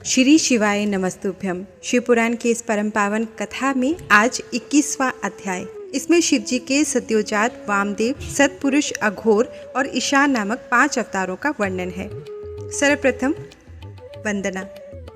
श्री शिवाय नमस्तुभ्यम। शिवपुराण के इस परम पावन कथा में आज 21वां अध्याय। इसमें शिव जी के सद्योजात वामदेव, सतपुरुष, अघोर और ईशान नामक 5 अवतारों का वर्णन है। सर्वप्रथम वंदना।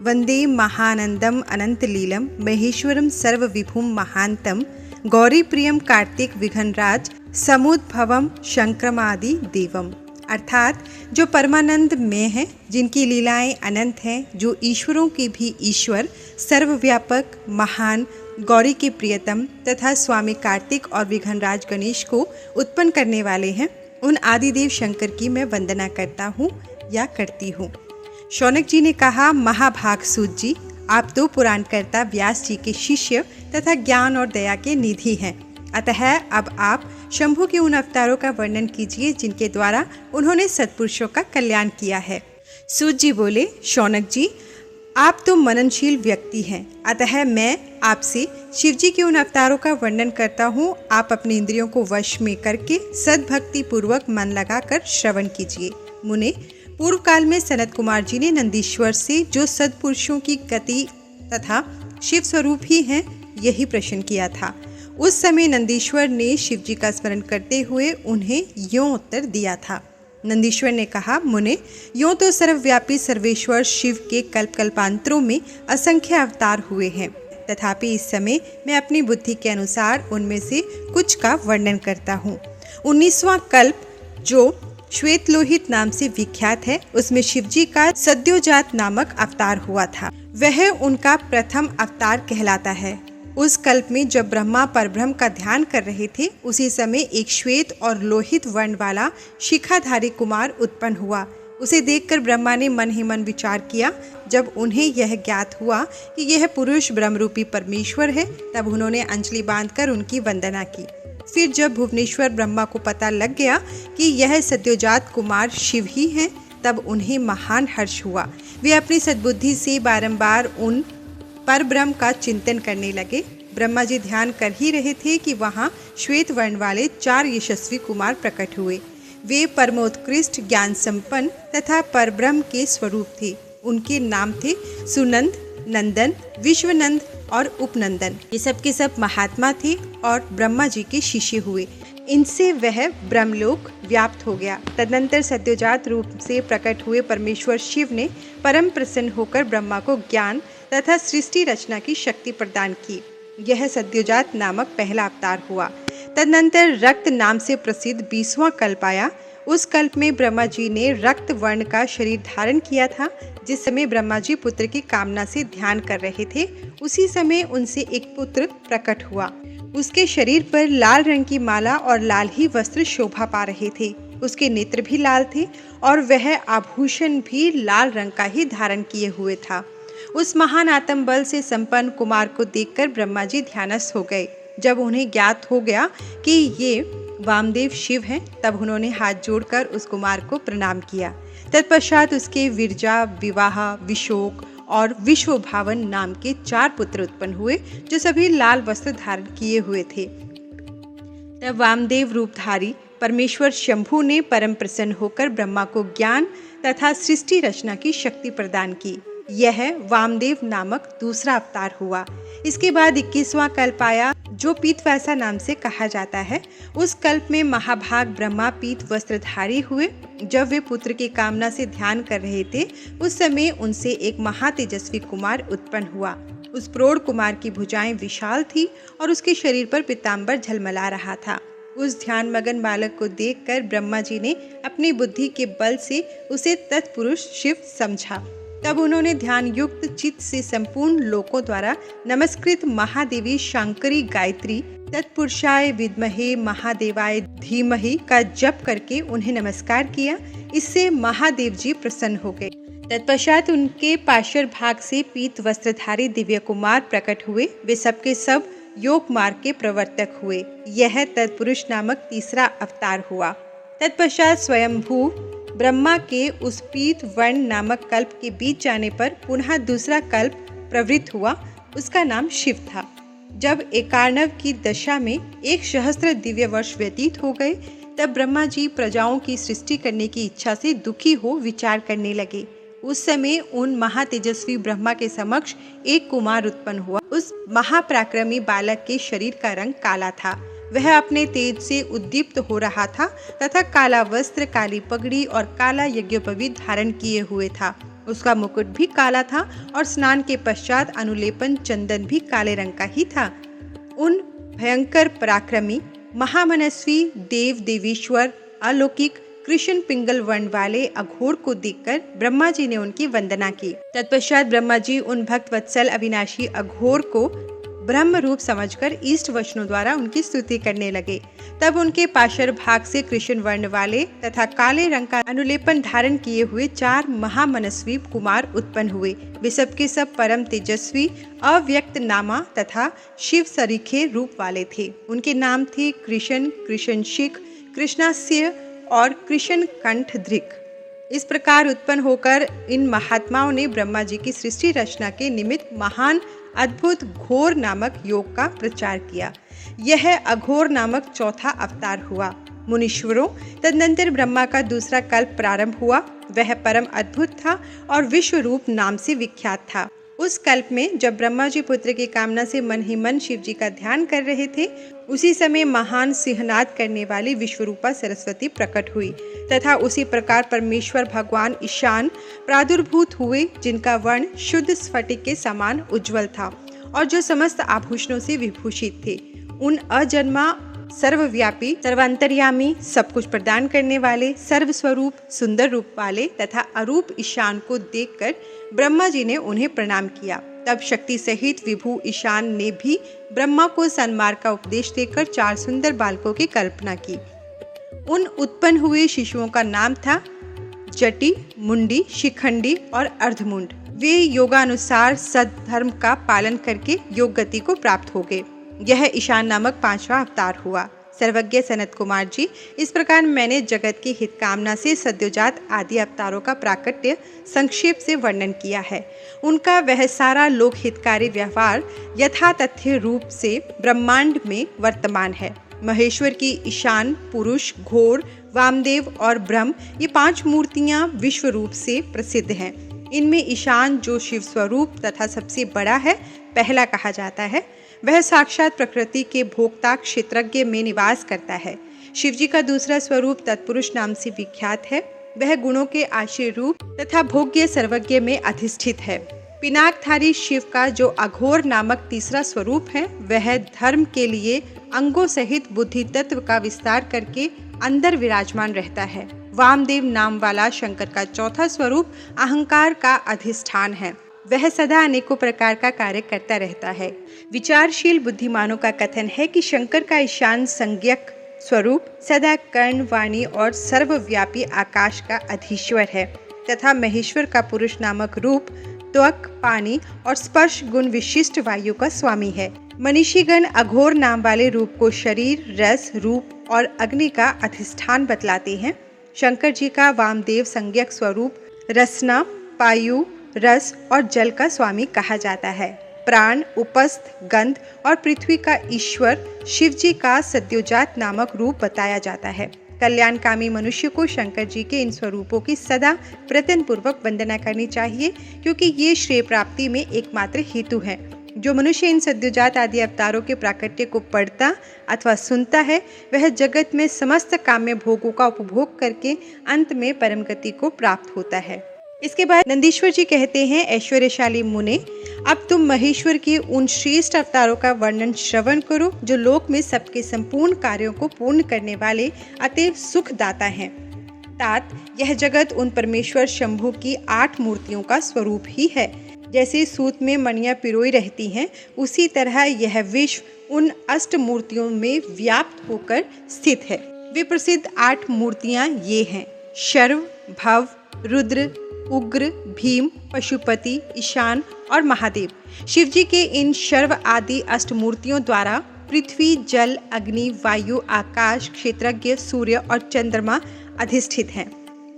वंदे महानंदम अनंतलीलम महेश्वरम सर्वविभुम महांतम गौरी प्रियम कार्तिक विघ्नराज समुद्भवम शंक्रमादि देवम। अर्थात जो परमानंद में है, जिनकी लीलाएं अनंत हैं, जो ईश्वरों के भी ईश्वर, सर्वव्यापक, महान, गौरी के प्रियतम तथा स्वामी कार्तिक और विघ्नराज गणेश को उत्पन्न करने वाले हैं, उन आदिदेव शंकर की मैं वंदना करता हूँ या करती हूँ। शौनक जी ने कहा, महाभाग सूत जी, आप तो पुराणकर्ता व्यास जी के शिष्य तथा ज्ञान और दया के निधि हैं। अतः अब आप शंभु के उन अवतारों का वर्णन कीजिए जिनके द्वारा उन्होंने सत्पुरुषों का कल्याण किया है। सूत जी बोले, शौनक जी, आप तो मननशील व्यक्ति हैं, अतः मैं आपसे शिव जी के उन अवतारों का वर्णन करता हूँ। आप अपने इंद्रियों को वश में करके सद्भक्ति पूर्वक मन लगाकर श्रवण कीजिए। मुने, पूर्व काल में सनत कुमार जी ने नंदीश्वर से जो सत्पुरुषों की गति तथा शिव स्वरूप ही हैं यही प्रश्न किया था। उस समय नंदीश्वर ने शिव जी का स्मरण करते हुए उन्हें यों उत्तर दिया था। नंदीश्वर ने कहा, मुने, यों तो सर्वव्यापी सर्वेश्वर शिव के कल्प कल्पांतरों में असंख्य अवतार हुए हैं, तथापि इस समय मैं अपनी बुद्धि के अनुसार उनमें से कुछ का वर्णन करता हूँ। 19वां कल्प जो श्वेत लोहित नाम से विख्यात है, उसमें शिव जी का सद्योजात नामक अवतार हुआ था। वह उनका प्रथम अवतार कहलाता है। उस कल्प में जब ब्रह्मा परब्रह्म का ध्यान कर रहे थे, उसी समय एक श्वेत और लोहित वर्ण वाला शिखाधारी कुमार उत्पन्न हुआ। उसे देखकर ब्रह्मा ने मन ही मन विचार किया। जब उन्हें यह ज्ञात हुआ कि यह पुरुष ब्रह्मरूपी परमेश्वर है, तब उन्होंने अंजलि बांधकर उनकी वंदना की। फिर जब भुवनेश्वर ब्रह्मा को पता लग गया कि यह सद्योजात कुमार शिव ही हैं, तब उन्हें महान हर्ष हुआ। वे अपनी सद्बुद्धि से बारंबार उन पर ब्रह्म का चिंतन करने लगे। ब्रह्मा जी ध्यान कर ही रहे थे कि वहाँ श्वेत वर्ण वाले 4 यशस्वी कुमार प्रकट हुए। वे परमोत्कृष्ट ज्ञान संपन्न तथा परब्रह्म के स्वरूप थे। उनके नाम थे सुनंद, नंदन, विश्वनंद और उपनंदन। ये सब के सब महात्मा थे और ब्रह्मा जी के शिष्य हुए। इनसे वह ब्रह्मलोक व्याप्त हो गया। तदनंतर सद्योजात रूप से प्रकट हुए परमेश्वर शिव ने परम प्रसन्न होकर ब्रह्मा को ज्ञान तथा सृष्टि रचना की शक्ति प्रदान की। यह सद्योजात नामक पहला अवतार हुआ। तदनंतर रक्त नाम से प्रसिद्ध 20वां कल्प आया। उस कल्प में ब्रह्मा जी ने रक्त वर्ण का शरीर धारण किया था। जिस समय ब्रह्मा जी पुत्र की कामना से ध्यान कर रहे थे, उसी समय उनसे एक पुत्र प्रकट हुआ। उसके शरीर पर लाल रंग की माला और लाल ही वस्त्र शोभा पा रहे थे। उसके नेत्र भी लाल थे और वह आभूषण भी लाल रंग का ही धारण किए हुए था। उस महान आत्म बल से संपन्न कुमार को देखकर ब्रह्मा जी ध्यानस्थ हो गए। जब उन्हें ज्ञात हो गया कि ये वामदेव शिव हैं, तब उन्होंने हाथ जोड़कर उस कुमार को प्रणाम किया। तत्पश्चात उसके विरजा, विवाह, विशोक और विश्वभावन नाम के 4 पुत्र उत्पन्न हुए, जो सभी लाल वस्त्र धारण किए हुए थे। तब वामदेव रूपधारी परमेश्वर शंभु ने परम प्रसन्न होकर ब्रह्मा को ज्ञान तथा सृष्टि रचना की शक्ति प्रदान की। यह वामदेव नामक दूसरा अवतार हुआ। इसके बाद 21वां कल्प आया, जो पीतवैसा नाम से कहा जाता है। उस कल्प में महाभाग ब्रह्मा पीत वस्त्रधारी हुए। जब वे पुत्र की कामना से ध्यान कर रहे थे, उस समय उनसे एक महातेजस्वी कुमार उत्पन्न हुआ। उस प्रौढ़ कुमार की भुजाएं विशाल थी और उसके शरीर पर पीतांबर झलमला रहा था। उस ध्यान मगन बालक को देखकर ब्रह्मा जी ने अपनी बुद्धि के बल से उसे तत्पुरुष शिव समझा। तब उन्होंने ध्यान युक्त चित्त से संपूर्ण लोकों द्वारा नमस्कृत महादेवी शंकरी गायत्री तत्पुरुषाय विद्महे महादेवाय धीमहि का जप करके उन्हें नमस्कार किया। इससे महादेव जी प्रसन्न हो गए। तत्पश्चात उनके पार्श्व भाग से पीत वस्त्रधारी दिव्य कुमार प्रकट हुए। वे सबके सब योग मार्ग के प्रवर्तक हुए। यह तत्पुरुष नामक तीसरा अवतार हुआ। तत्पश्चात स्वयंभू ब्रह्मा के उस पीत वर्ण नामक कल्प के बीच जाने पर पुनः दूसरा कल्प प्रवृत्त हुआ। उसका नाम शिव था। जब एकार्णव की दशा में 1 सहस्त्र दिव्य वर्ष व्यतीत हो गए, तब ब्रह्मा जी प्रजाओं की सृष्टि करने की इच्छा से दुखी हो विचार करने लगे। उस समय उन महातेजस्वी ब्रह्मा के समक्ष एक कुमार उत्पन्न हुआ। उस महापराक्रमी बालक के शरीर का रंग काला था। वह अपने तेज से उद्दीप्त हो रहा था तथा काला वस्त्र, काली पगड़ी और काला यज्ञोपवीत धारण किए हुए था। उसका मुकुट भी काला था और स्नान के पश्चात अनुलेपन चंदन भी काले रंग का ही था। उन भयंकर पराक्रमी महामनस्वी देव देवीश्वर अलौकिक कृष्ण पिंगल वर्ण वाले अघोर को देखकर ब्रह्मा जी ने उनकी वंदना की। तत्पश्चात ब्रह्मा जी उन भक्त वत्सल अविनाशी अघोर को ब्रह्म रूप समझकर इष्ट वचनों द्वारा उनकी स्तुति करने लगे। तब उनके पाशर भाग से कृष्ण वर्ण वाले तथा काले रंग का अनुलेपन धारण किए हुए 4 महामनस्वी कुमार उत्पन्न हुए। वे सबके सब परम तेजस्वी, अव्यक्त नामा तथा शिव सरीखे रूप वाले थे। उनके नाम थे कृष्ण, कृष्णशिख, कृष्णास्य और कृष्ण कंठधृक। इस प्रकार उत्पन्न होकर इन महात्माओं ने ब्रह्मा जी की सृष्टि रचना के निमित्त महान अद्भुत घोर नामक योग का प्रचार किया। यह अघोर नामक चौथा अवतार हुआ। मुनीश्वरों, तदनंतर ब्रह्मा का दूसरा कल्प प्रारंभ हुआ। वह परम अद्भुत था और विश्व रूप नाम से विख्यात था। उस कल्प में जब ब्रह्मा जी पुत्र की कामना से मन ही मन शिव जी का ध्यान कर रहे थे, उसी समय महान सिंहनाद करने वाली विश्वरूपा सरस्वती प्रकट हुई तथा उसी प्रकार परमेश्वर भगवान ईशान प्रादुर्भूत हुए, जिनका वर्ण शुद्ध स्फटिक के समान उज्जवल था और जो समस्त आभूषणों से विभूषित थे। उन अजन्मा, सर्वव्यापी, सर्वांतर्यामी, सब कुछ प्रदान करने वाले, सर्वस्वरूप, सुंदर रूप वाले तथा अरूप ईशान को देखकर ब्रह्मा जी ने उन्हें प्रणाम किया। तब शक्ति सहित विभु ईशान ने भी ब्रह्मा को सन्मार्ग का उपदेश देकर 4 सुंदर बालकों की कल्पना की। उन उत्पन्न हुए शिशुओं का नाम था जटि, मुंडी, शिखंडी और अर्धमुंड। वे योगानुसार सद्धर्म का पालन करके योग गति को प्राप्त हो गए। यह ईशान नामक 5वां अवतार हुआ। सर्वज्ञ सनत कुमार जी, इस प्रकार मैंने जगत की हित कामना से सद्योजात आदि अवतारों का प्राकट्य संक्षेप से वर्णन किया है। उनका वह सारा लोक हितकारी व्यवहार यथातथ्य रूप से ब्रह्मांड में वर्तमान है। महेश्वर की ईशान, पुरुष, घोर, वामदेव और ब्रह्म, ये 5 मूर्तियां विश्व रूप से प्रसिद्ध हैं। इनमें ईशान, जो शिव स्वरूप तथा सबसे बड़ा है, पहला कहा जाता है। वह साक्षात प्रकृति के भोक्ता क्षेत्रज्ञ में निवास करता है। शिवजी का दूसरा स्वरूप तत्पुरुष नाम से विख्यात है। वह गुणों के आश्रय रूप तथा भोग्य सर्वज्ञ में अधिष्ठित है। पिनाकधारी शिव का जो अघोर नामक तीसरा स्वरूप है, वह धर्म के लिए अंगों सहित बुद्धि तत्व का विस्तार करके अंदर विराजमान रहता है। वामदेव नाम वाला शंकर का चौथा स्वरूप अहंकार का अधिष्ठान है। वह सदा अनेकों प्रकार का कार्य करता रहता है। विचारशील बुद्धिमानों का कथन है कि शंकर का ईशान संज्ञक स्वरूप सदा कर्ण, वाणी और सर्वव्यापी आकाश का अधीश्वर है तथा महेश्वर का पुरुष नामक रूप त्वक, पानी और स्पर्श गुण विशिष्ट वायु का स्वामी है। मनीषीगण अघोर नाम वाले रूप को शरीर, रस, रूप और अग्नि का अधिष्ठान बतलाते हैं। शंकर जी का वामदेव संज्ञक स्वरूप रसना, वायु, रस और जल का स्वामी कहा जाता है। प्राण, उपस्थ, गंध और पृथ्वी का ईश्वर शिव जी का सद्योजात नामक रूप बताया जाता है। कल्याणकामी मनुष्य को शंकर जी के इन स्वरूपों की सदा प्रयत्न पूर्वक वंदना करनी चाहिए, क्योंकि ये श्रेय प्राप्ति में एकमात्र हेतु है। जो मनुष्य इन सद्योजात आदि अवतारों के प्राकट्य को पढ़ता अथवा सुनता है, वह जगत में समस्त काम्य भोगों का उपभोग करके अंत में परम गति को प्राप्त होता है। इसके बाद नंदीश्वर जी कहते हैं, ऐश्वर्यशाली मुने, अब तुम महेश्वर के उन श्रेष्ठ अवतारों का वर्णन श्रवण करो, जो लोक में सबके संपूर्ण कार्यों को पूर्ण करने वाले अतएव सुखदाता हैं। तात, यह जगत उन परमेश्वर शंभु की 8 मूर्तियों का स्वरूप ही है। जैसे सूत में मणियां पिरोई रहती हैं, उसी तरह यह विश्व उन 8 मूर्तियों में व्याप्त होकर स्थित है। वे प्रसिद्ध 8 मूर्तियां ये हैं: शर्व, भव, रुद्र, उग्र, भीम, पशुपति, ईशान और महादेव। शिवजी के इन शर्व आदि 8 मूर्तियों द्वारा पृथ्वी, जल, अग्नि, वायु, आकाश, क्षेत्रज्ञ, सूर्य और चंद्रमा अधिष्ठित हैं।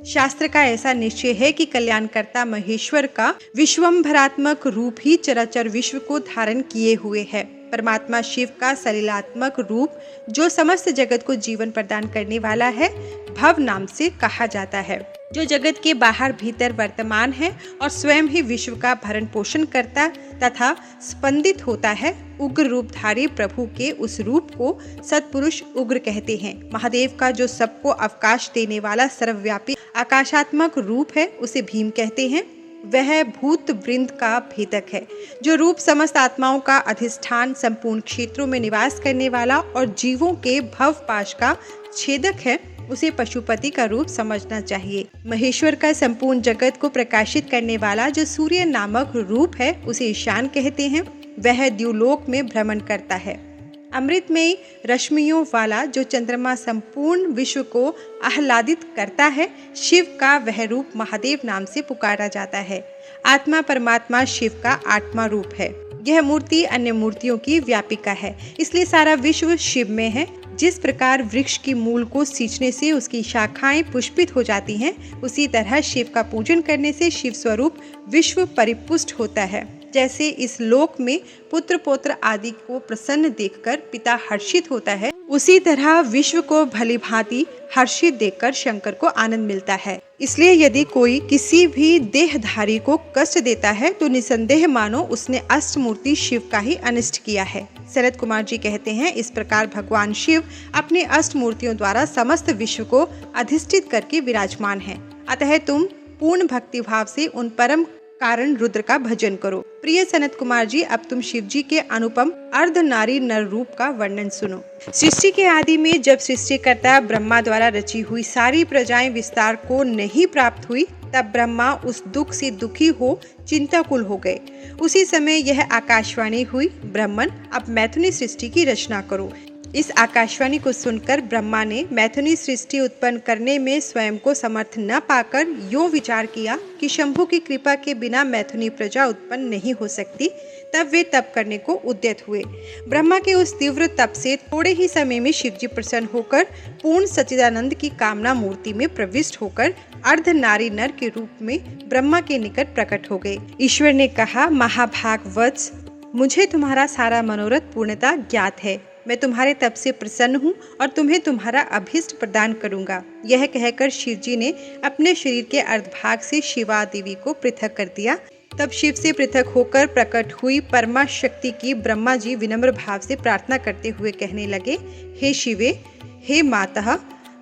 शास्त्र का ऐसा निश्चय है कि कल्याणकर्ता महेश्वर का विश्वम्भरात्मक रूप ही चराचर विश्व को धारण किए हुए है। परमात्मा शिव का सलिलात्मक रूप, जो समस्त जगत को जीवन प्रदान करने वाला है, भव नाम से कहा जाता है। जो जगत के बाहर भीतर वर्तमान है और स्वयं ही विश्व का भरण पोषण करता तथा स्पंदित होता है। उग्र रूपधारी प्रभु के उस रूप को सत्पुरुष उग्र कहते हैं। महादेव का जो सबको अवकाश देने वाला सर्वव्यापी आकाशात्मक रूप है उसे भीम कहते हैं। वह भूत वृंद का भेदक है। जो रूप समस्त आत्माओं का अधिष्ठान, संपूर्ण क्षेत्रों में निवास करने वाला और जीवों के भव पाश का छेदक है, उसे पशुपति का रूप समझना चाहिए। महेश्वर का संपूर्ण जगत को प्रकाशित करने वाला जो सूर्य नामक रूप है उसे ईशान कहते हैं। वह द्युलोक में भ्रमण करता है। अमृतमयी रश्मियों वाला जो चंद्रमा संपूर्ण विश्व को आह्लादित करता है, शिव का वह रूप महादेव नाम से पुकारा जाता है। आत्मा परमात्मा शिव का आत्मा रूप है। यह मूर्ति अन्य मूर्तियों की व्यापिका है, इसलिए सारा विश्व शिव में है। जिस प्रकार वृक्ष की मूल को सींचने से उसकी शाखाएं पुष्पित हो जाती हैं, उसी तरह शिव का पूजन करने से शिव स्वरूप विश्व परिपुष्ट होता है। जैसे इस लोक में पुत्र पौत्र आदि को प्रसन्न देखकर पिता हर्षित होता है, उसी तरह विश्व को भली भांति हर्षित देखकर शंकर को आनंद मिलता है। इसलिए यदि कोई किसी भी देहधारी को कष्ट देता है तो निसंदेह मानो उसने अष्टमूर्ति शिव का ही अनिष्ट किया है। शरद कुमार जी कहते हैं, इस प्रकार भगवान शिव अपने अष्टमूर्तियों द्वारा समस्त विश्व को अधिष्ठित करके विराजमान है। अतः तुम पूर्ण भक्ति भाव से उन परम कारण रुद्र का भजन करो। प्रिय सनत कुमार जी, अब तुम शिव जी के अनुपम अर्ध नारी नर रूप का वर्णन सुनो। सृष्टि के आदि में जब सृष्टिकर्ता ब्रह्मा द्वारा रची हुई सारी प्रजाएं विस्तार को नहीं प्राप्त हुई, तब ब्रह्मा उस दुख से दुखी हो चिंताकुल हो गए। उसी समय यह आकाशवाणी हुई, ब्रह्मन अब मैथुनी सृष्टि की रचना करो। इस आकाशवाणी को सुनकर ब्रह्मा ने मैथुनी सृष्टि उत्पन्न करने में स्वयं को समर्थ न पाकर यूं विचार किया कि शंभु की कृपा के बिना मैथुनी प्रजा उत्पन्न नहीं हो सकती। तब वे तप करने को उद्यत हुए। ब्रह्मा के उस तीव्र तप से थोड़े ही समय में शिवजी प्रसन्न होकर पूर्ण सच्चिदानंद की कामना मूर्ति में प्रविष्ट होकर अर्ध नारी नर के रूप में ब्रह्मा के निकट प्रकट हो गए। ईश्वर ने कहा, महाभाग वत्स, मुझे तुम्हारा सारा मनोरथ पूर्णता ज्ञात है। मैं तुम्हारे तप से प्रसन्न हूँ और तुम्हें तुम्हारा अभीष्ट प्रदान करूँगा। यह कहकर शिवजी ने अपने शरीर के अर्धभाग से शिवा देवी को पृथक कर दिया। तब शिव से पृथक होकर प्रकट हुई परमा शक्ति की ब्रह्मा जी विनम्र भाव से प्रार्थना करते हुए कहने लगे, हे शिवे, हे मातः,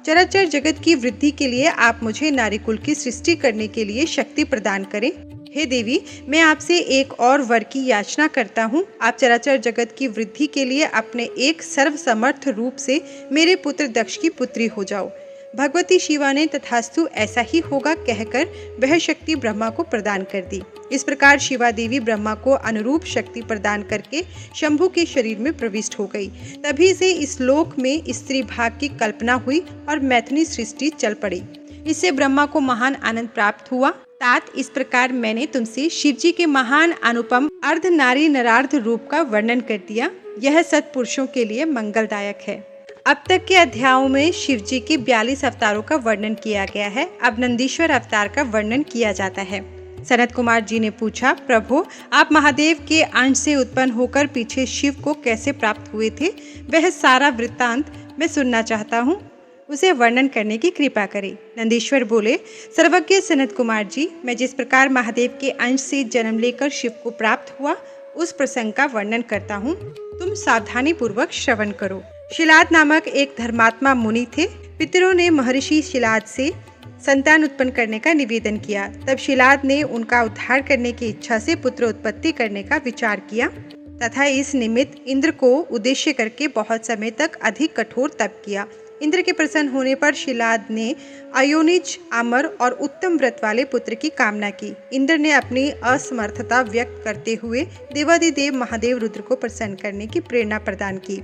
चराचर जगत की वृद्धि के लिए आप मुझे नारीकुल की सृष्टि करने के लिए शक्ति प्रदान करें। हे देवी, मैं आपसे एक और वर की याचना करता हूँ। आप चराचर जगत की वृद्धि के लिए अपने एक सर्वसमर्थ रूप से मेरे पुत्र दक्ष की पुत्री हो जाओ। भगवती शिवा ने तथास्तु ऐसा ही होगा कहकर वह शक्ति ब्रह्मा को प्रदान कर दी। इस प्रकार शिवा देवी ब्रह्मा को अनुरूप शक्ति प्रदान करके शंभु के शरीर में प्रविष्ट हो गई। तभी से इस लोक में स्त्री भाग की कल्पना हुई और मैथुनी सृष्टि चल पड़ी। इससे ब्रह्मा को महान आनंद प्राप्त हुआ। तात, इस प्रकार मैंने तुमसे शिवजी के महान अनुपम अर्ध नारी नरार्ध रूप का वर्णन कर दिया। यह सत्पुरुषों के लिए मंगलदायक है। अब तक के अध्यायों में शिवजी के 42 अवतारों का वर्णन किया गया है। अब नंदीश्वर अवतार का वर्णन किया जाता है। सनत कुमार जी ने पूछा, प्रभु, आप महादेव के अंश से उत्पन्न होकर पीछे शिव को कैसे प्राप्त हुए थे? वह सारा वृत्तांत मैं सुनना चाहता हूँ, उसे वर्णन करने की कृपा करें। नंदीश्वर बोले, सर्वज्ञ सनत कुमार जी, मैं जिस प्रकार महादेव के अंश से जन्म लेकर शिव को प्राप्त हुआ उस प्रसंग का वर्णन करता हूँ, तुम सावधानी पूर्वक श्रवण करो। शिलाद नामक एक धर्मात्मा मुनि थे। पितरों ने महर्षि शिलाद से संतान उत्पन्न करने का निवेदन किया। तब शिलाद ने उनका उद्धार करने की इच्छा से पुत्र उत्पत्ति करने का विचार किया तथा इस निमित्त इंद्र को उद्देश्य करके बहुत समय तक अधिक कठोर तप किया। इंद्र के प्रसन्न होने पर शिलाद ने अयोनिज, अमर और उत्तम व्रत वाले पुत्र की कामना की। इंद्र ने अपनी असमर्थता व्यक्त करते हुए देवादिदेव महादेव रुद्र को प्रसन्न करने की प्रेरणा प्रदान की।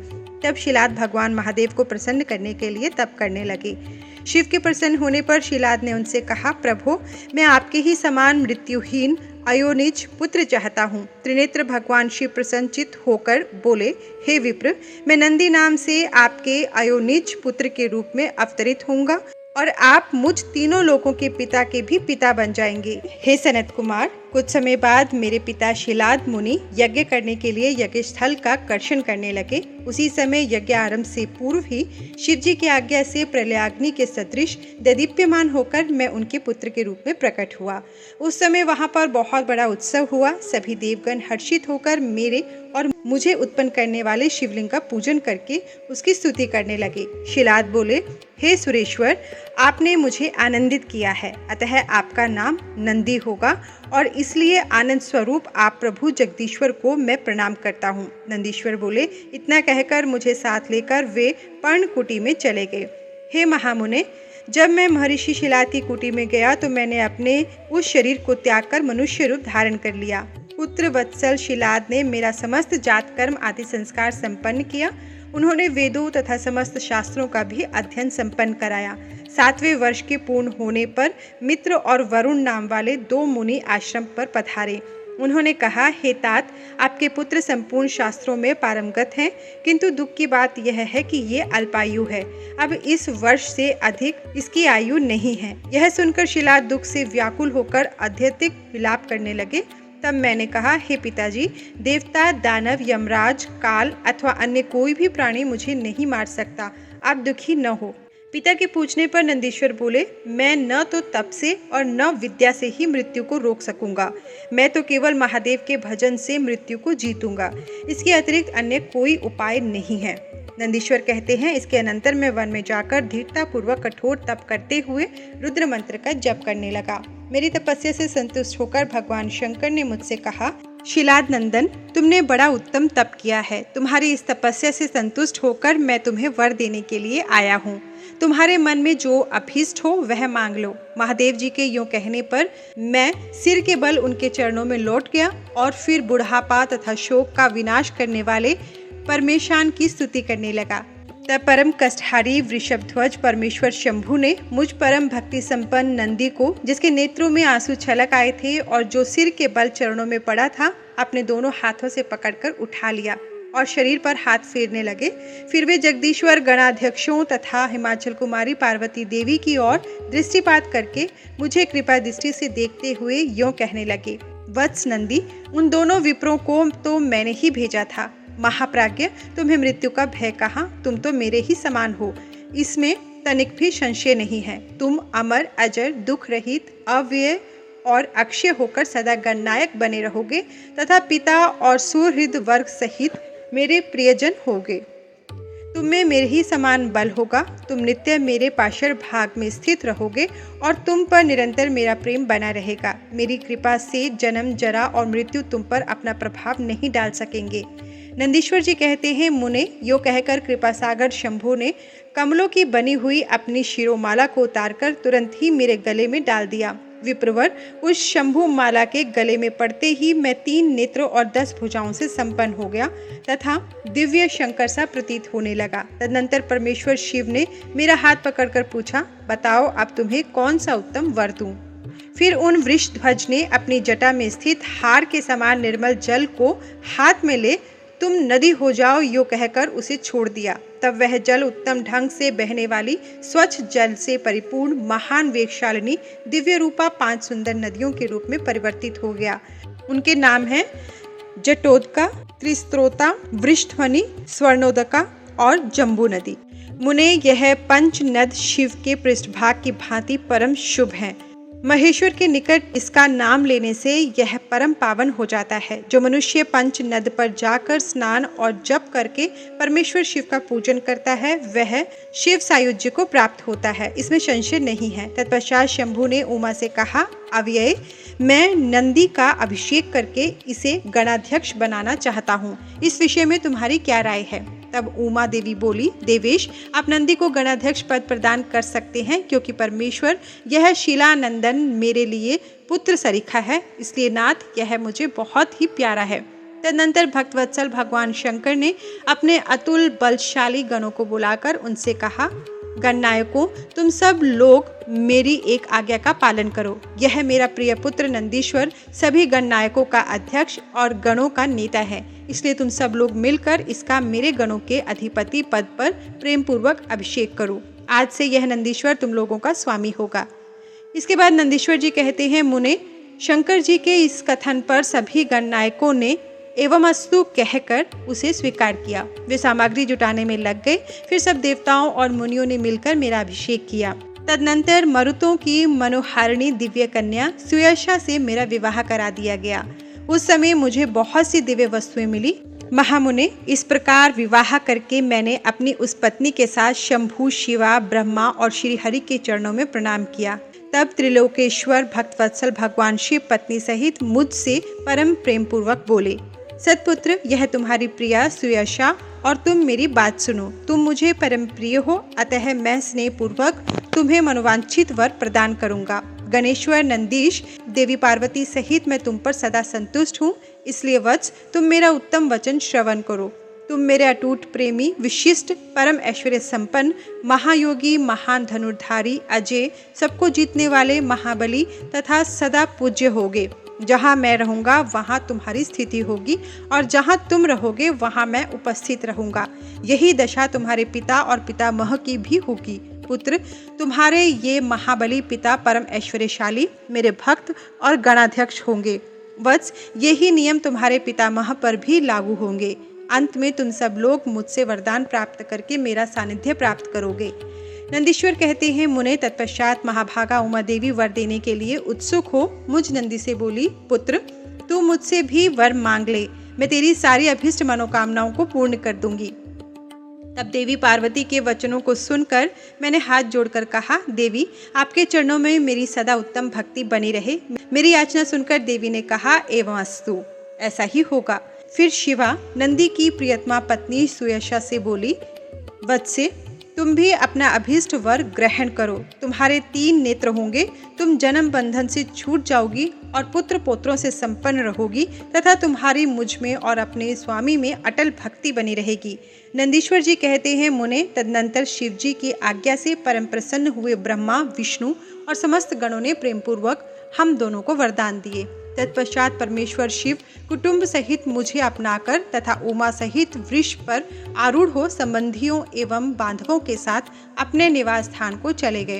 तब शिलाद भगवान महादेव को प्रसन्न करने के लिए तप करने लगे। शिव के प्रसन्न होने पर शिलाद ने उनसे कहा, प्रभु, मैं आपके ही समान मृत्युहीन अयोनिज पुत्र चाहता हूँ। त्रिनेत्र भगवान शिव प्रसन्नचित होकर बोले, हे विप्र, मैं नंदी नाम से आपके अयोनिज पुत्र के रूप में अवतरित होऊंगा और आप मुझ तीनों लोकों के पिता के भी पिता बन जाएंगे। हे सनत कुमार, कुछ समय बाद मेरे पिता शिलाद मुनि यज्ञ करने के लिए यज्ञ स्थल का कर्षण करने लगे। उसी समय यज्ञ आरंभ से पूर्व ही शिव जी की आज्ञा से प्रलयाग्नि के सदृश देदीप्यमान होकर मैं उनके पुत्र के रूप में प्रकट हुआ। उस समय वहां पर बहुत बड़ा उत्सव हुआ। सभी देवगण हर्षित होकर मेरे और मुझे उत्पन्न करने वाले शिवलिंग का पूजन करके उसकी स्तुति करने लगे। शिलाद बोले, हे सुरेश्वर, आपने मुझे आनंदित किया है, अतः आपका नाम नंदी होगा और इसलिए आनंद स्वरूप आप प्रभु जगदीश्वर को मैं प्रणाम करता हूँ। नंदीश्वर बोले, इतना कहकर मुझे साथ लेकर वे पर्णकुटी में चले गए। हे महामुने, जब मैं महर्षि शिलाद की कुटी में गया तो मैंने अपने उस शरीर को त्याग कर मनुष्य रूप धारण कर लिया। पुत्र वत्सल शिलाद ने मेरा समस्त जात कर्म आदि संस्कार संपन्न किया। उन्होंने वेदों तथा समस्त शास्त्रों का भी अध्ययन संपन्न कराया। 7वें वर्ष के पूर्ण होने पर मित्र और वरुण नाम वाले 2 मुनि आश्रम पर पधारे। उन्होंने कहा, हे तात, आपके पुत्र संपूर्ण शास्त्रों में पारंगत हैं, किंतु दुख की बात यह है कि ये अल्पायु है। अब इस वर्ष से अधिक इसकी आयु नहीं है। यह सुनकर शिलाद दुख से व्याकुल होकर अत्यधिक विलाप करने लगे। तब मैंने कहा, हे पिताजी, देवता, दानव, यमराज, काल अथवा अन्य कोई भी प्राणी मुझे नहीं मार सकता, आप दुखी न हो। पिता के पूछने पर नंदीश्वर बोले, मैं न तो तप से और न विद्या से ही मृत्यु को रोक सकूंगा। मैं तो केवल महादेव के भजन से मृत्यु को जीतूंगा। इसके अतिरिक्त अन्य कोई उपाय नहीं है। नंदीश्वर कहते हैं, इसके अनंतर मैं वन में जाकर धीरतापूर्वक कठोर तप करते हुए रुद्र मंत्र का जप करने लगा। मेरी तपस्या से संतुष्ट होकर भगवान शंकर ने मुझसे कहा, शिलाद नंदन, तुमने बड़ा उत्तम तप किया है। तुम्हारी इस तपस्या से संतुष्ट होकर मैं तुम्हें वर देने के लिए आया हूँ। तुम्हारे मन में जो अभीष्ट हो वह मांग लो। महादेव जी के यूं कहने पर मैं सिर के बल उनके चरणों में लौट गया और फिर बुढ़ापा तथा शोक का विनाश करने वाले परमेशान की स्तुति करने लगा। तब परम कष्टहारी वृषभध्वज परमेश्वर शंभु ने मुझ परम भक्ति संपन्न नंदी को, जिसके नेत्रों में आंसू छलक आए थे और जो सिर के बल चरणों में पड़ा था, अपने दोनों हाथों से पकड़कर उठा लिया और शरीर पर हाथ फेरने लगे। फिर वे जगदीश्वर गणाध्यक्षों तथा हिमाचल कुमारी पार्वती देवी की ओर दृष्टिपात करके मुझे कृपा दृष्टि से देखते हुए यों कहने लगे, वत्स नंदी, उन दोनों विप्रों को तो मैंने ही भेजा था। महाप्राज्ञ, तुम्हें मृत्यु का भय कहाँ? तुम तो मेरे ही समान हो, इसमें तनिक भी संशय नहीं है। तुम अमर, अजर, दुख रहित, अव्यय और अक्षय होकर सदा गणनायक बने रहोगे तथा पिता और सुहृद वर्ग सहित मेरे प्रियजन होगे। तुम में मेरे ही समान बल होगा। तुम नित्य मेरे पाशर भाग में स्थित रहोगे और तुम पर निरंतर मेरा प्रेम बना रहेगा। मेरी कृपा से जन्म, जरा और मृत्यु तुम पर अपना प्रभाव नहीं डाल सकेंगे। नंदीश्वर जी कहते हैं, मुने, यो कहकर कृपा सागर शंभु ने कमलों की बनी हुई अपनी शिरोमाला को उतारकर तुरंत ही मेरे गले में डाल दिया। विप्रवर, उस शंभु माला के गले में पड़ते ही मैं 3 नेत्रों और 10 भुजाओं से संपन्न हो गया तथा दिव्य शंकर सा प्रतीत होने लगा। तदनंतर परमेश्वर शिव ने मेरा हाथ पकड़कर पूछा, बताओ अब तुम्हें कौन सा उत्तम वर दूं? फिर उन वृषध्वज ने अपनी जटा में स्थित हार के समान निर्मल जल को हाथ में ले तुम नदी हो जाओ यो कहकर उसे छोड़ दिया। तब वह जल उत्तम ढंग से बहने वाली स्वच्छ जल से परिपूर्ण महान वेगशालिनी दिव्य रूपा 5 सुंदर नदियों के रूप में परिवर्तित हो गया। उनके नाम हैं जटोदका, त्रिस्त्रोता, वृषध्वनि, स्वर्णोदका और जम्बू नदी। मुने, यह 5 नद शिव के पृष्ठभाग की भांति परम शुभ है। महेश्वर के निकट इसका नाम लेने से यह परम पावन हो जाता है। जो मनुष्य 5 नद पर जाकर स्नान और जप करके परमेश्वर शिव का पूजन करता है वह शिव सायुज्य को प्राप्त होता है, इसमें संशय नहीं है। तत्पश्चात शंभु ने उमा से कहा, अव्यय, मैं नंदी का अभिषेक करके इसे गणाध्यक्ष बनाना चाहता हूँ। इस विषय में तुम्हारी क्या राय है? तब उमा देवी बोली, देवेश, आप नंदी को गणाध्यक्ष पद प्रदान कर सकते हैं, क्योंकि परमेश्वर यह शिलानंदन मेरे लिए पुत्र सरीखा है, इसलिए नाथ यह मुझे बहुत ही प्यारा है। तदनंतर भक्तवत्सल भगवान शंकर ने अपने अतुल बलशाली गणों को बुलाकर उनसे कहा, गणनायकों, तुम सब लोग मेरी एक आज्ञा का पालन करो। यह मेरा प्रिय पुत्र नंदीश्वर सभी गणनायकों का अध्यक्ष और गणों का नेता है, इसलिए तुम सब लोग मिलकर इसका मेरे गणों के अधिपति पद पर प्रेम पूर्वक अभिषेक करो। आज से यह नंदीश्वर तुम लोगों का स्वामी होगा। इसके बाद नंदीश्वर जी कहते हैं, मुने, शंकर जी के इस कथन पर सभी गणनायकों ने एवमस्तु कहकर उसे स्वीकार किया। वे सामग्री जुटाने में लग गए। फिर सब देवताओं और मुनियों ने मिलकर मेरा अभिषेक किया। तदनंतर मरुतों की मनोहारिणी दिव्य कन्या सुयशा से मेरा विवाह करा दिया गया। उस समय मुझे बहुत सी दिव्य वस्तुएं मिली। महामुने, इस प्रकार विवाह करके मैंने अपनी उस पत्नी के साथ शंभु, शिवा, ब्रह्मा और श्री हरि के चरणों में प्रणाम किया। तब त्रिलोकेश्वर भक्तवत्सल भगवान शिव पत्नी सहित मुझसे परम प्रेम पूर्वक बोले, सतपुत्र, यह तुम्हारी प्रिया सुयशा और तुम मेरी बात सुनो। तुम मुझे परम प्रिय हो, अतः मैं स्नेह पूर्वक तुम्हें मनोवांछित वर प्रदान करूंगा। गणेश्वर, नंदीश, देवी पार्वती सहित मैं तुम पर सदा संतुष्ट हूँ। इसलिए वत्स, तुम मेरा उत्तम वचन श्रवण करो। तुम मेरे अटूट प्रेमी, विशिष्ट, परम ऐश्वर्य संपन्न, महायोगी, महान धनुर्धारी, अजय, सबको जीतने वाले, महाबली तथा सदा पूज्य होगे। जहाँ मैं रहूँगा वहाँ तुम्हारी स्थिति होगी और जहाँ तुम रहोगे वहाँ मैं उपस्थित रहूँगा। यही दशा तुम्हारे पिता और पितामह की भी होगी। पुत्र, तुम्हारे ये महाबली पिता परम ऐश्वर्यशाली, मेरे भक्त और गणाध्यक्ष होंगे। वत्स, यही नियम तुम्हारे पितामह पर भी लागू होंगे। अंत में तुम सब लोग मुझसे वरदान प्राप्त करके मेरा सानिध्य प्राप्त करोगे। नंदीश्वर कहते हैं, मुने, तत्पश्चात महाभागा उमा देवी वर देने के लिए उत्सुक हो मुझ नंदी से बोली, पुत्र, तू मुझसे भी वर मांग ले, मैं तेरी सारी अभीष्ट मनोकामनाओं को पूर्ण कर दूंगी। तब देवी पार्वती के वचनों को सुनकर मैंने हाथ जोड़कर कहा, देवी, आपके चरणों में मेरी सदा उत्तम भक्ति बनी रहे। मेरी याचना सुनकर देवी ने कहा, एवं अस्तु, ऐसा ही होगा। फिर शिवा नंदी की प्रियतमा पत्नी सुयशा से बोली, वत्से, तुम भी अपना अभीष्ट वर ग्रहण करो। तुम्हारे 3 नेत्र होंगे, तुम जन्म बंधन से छूट जाओगी और पुत्र पोत्रों से संपन्न रहोगी तथा तुम्हारी मुझ में और अपने स्वामी में अटल भक्ति बनी रहेगी। नंदीश्वर जी कहते हैं, मुने, तदनंतर शिव जी की आज्ञा से परम प्रसन्न हुए ब्रह्मा, विष्णु और समस्त गणों ने प्रेम पूर्वक हम दोनों को वरदान दिए। तत्पश्चात परमेश्वर शिव कुटुंब सहित मुझे अपनाकर तथा उमा सहित वृक्ष पर आरूढ़ हो संबंधियों एवं बांधवों के साथ अपने निवास स्थान को चले गए।